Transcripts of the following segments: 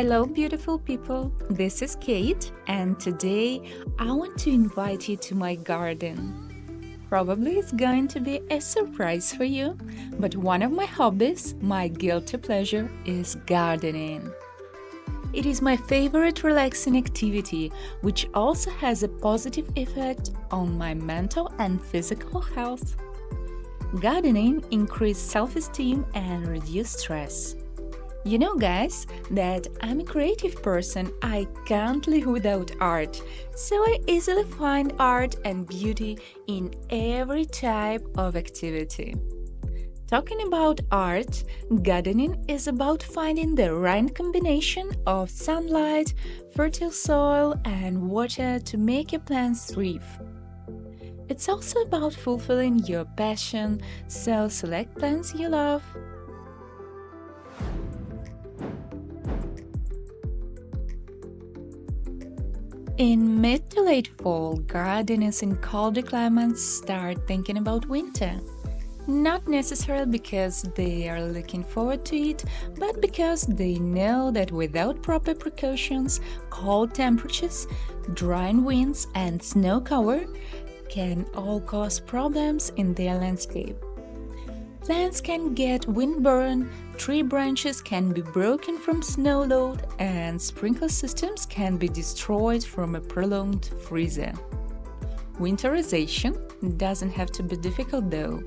Hello, beautiful people. This is Kate, and today I want to invite you to my garden. Probably it's going to be a surprise for you, but one of my hobbies, my guilty pleasure, is gardening. It is my favorite relaxing activity, which also has a positive effect on my mental and physical health. Gardening increases self-esteem and reduces stress. You know, guys, that I'm a creative person. I can't live without art. So I easily find art and beauty in every type of activity. Talking about art, gardening is about finding the right combination of sunlight, fertile soil, and water to make your plants thrive. It's also about fulfilling your passion, so select plants you love. In mid to late fall, gardeners in colder climates start thinking about winter. Not necessarily because they are looking forward to it, but because they know that without proper precautions, cold temperatures, drying winds, and snow cover can all cause problems in their landscape. Plants can get windburn, tree branches can be broken from snow load, and sprinkler systems can be destroyed from a prolonged freezer. Winterization doesn't have to be difficult though.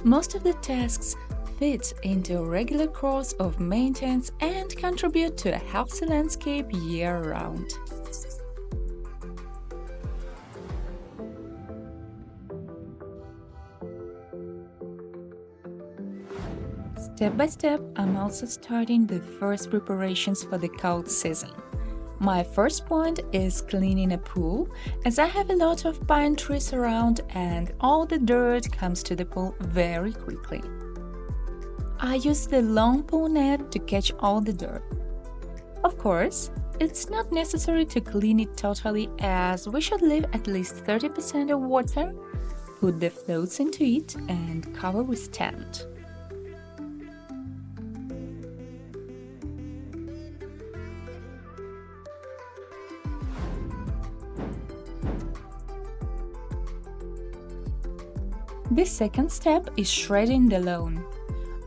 Most of the tasks fit into a regular course of maintenance and contribute to a healthy landscape year-round. Step by step, I'm also starting the first preparations for the cold season. My first point is cleaning a pool, as I have a lot of pine trees around and all the dirt comes to the pool very quickly. I use the long pool net to catch all the dirt. Of course, it's not necessary to clean it totally, as we should leave at least 30% of water, put the floats into it, and cover with tent. The second step is shredding the lawn.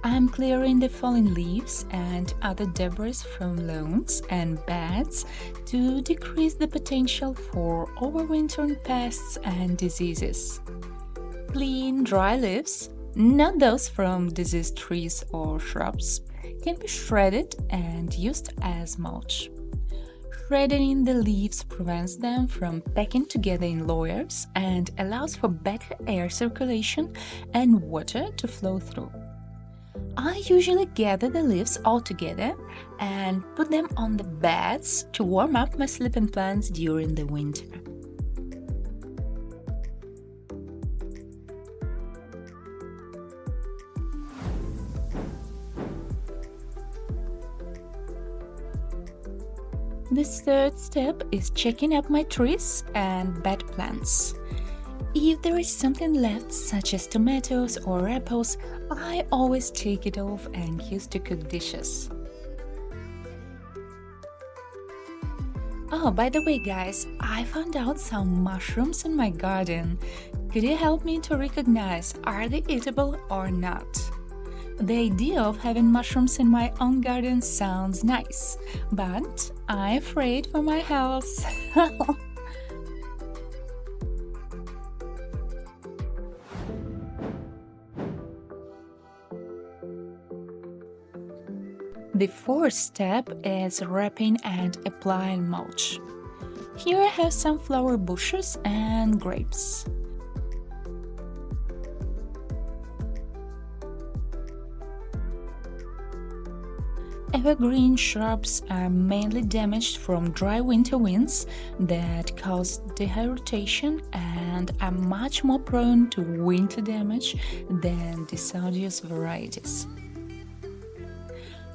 I'm clearing the fallen leaves and other debris from lawns and beds to decrease the potential for overwintering pests and diseases. Clean, dry leaves, not those from diseased trees or shrubs, can be shredded and used as mulch. Shredding the leaves prevents them from packing together in layers and allows for better air circulation and water to flow through. I usually gather the leaves all together and put them on the beds to warm up my sleeping plants during the winter. The third step is checking up my trees and bed plants. If there is something left, such as tomatoes or apples, I always take it off and use to cook dishes. Oh, by the way, guys, I found out some mushrooms in my garden. Could you help me to recognize are they eatable or not? The idea of having mushrooms in my own garden sounds nice, but I'm afraid for my health. The fourth step is wrapping and applying mulch. Here I have some flower bushes and grapes. Evergreen shrubs are mainly damaged from dry winter winds that cause dehydration and are much more prone to winter damage than deciduous varieties.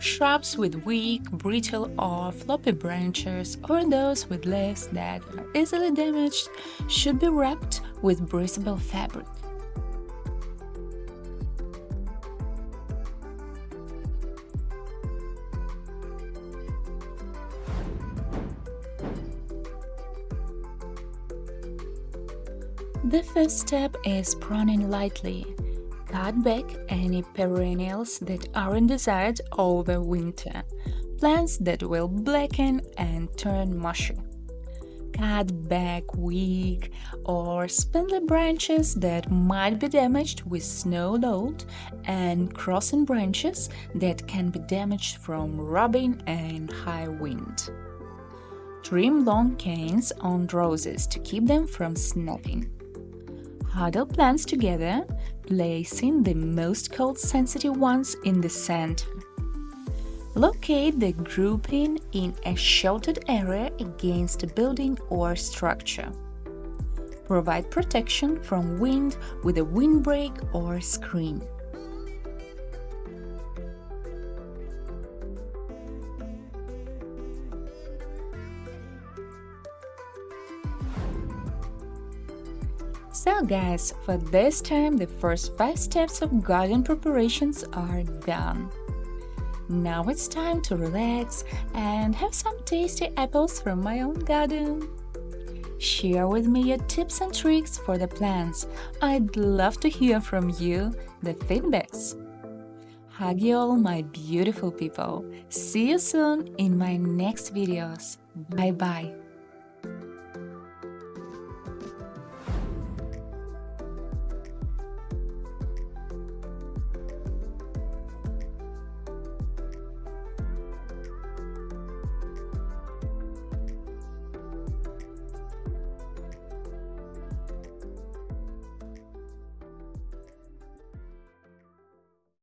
Shrubs with weak, brittle or floppy branches or those with leaves that are easily damaged should be wrapped with breathable fabric. The first step is pruning lightly. Cut back any perennials that aren't desired over winter, plants that will blacken and turn mushy. Cut back weak or spindly branches that might be damaged with snow load and crossing branches that can be damaged from rubbing and high wind. Trim long canes on roses to keep them from snapping. Huddle plants together, placing the most cold-sensitive ones in the center. Locate the grouping in a sheltered area against a building or structure. Provide protection from wind with a windbreak or screen. So guys, for this time the first 5 steps of garden preparations are done. Now it's time to relax and have some tasty apples from my own garden. Share with me your tips and tricks for the plants. I'd love to hear from you, the feedbacks. Hug you all, my beautiful people. See you soon in my next videos. Bye bye.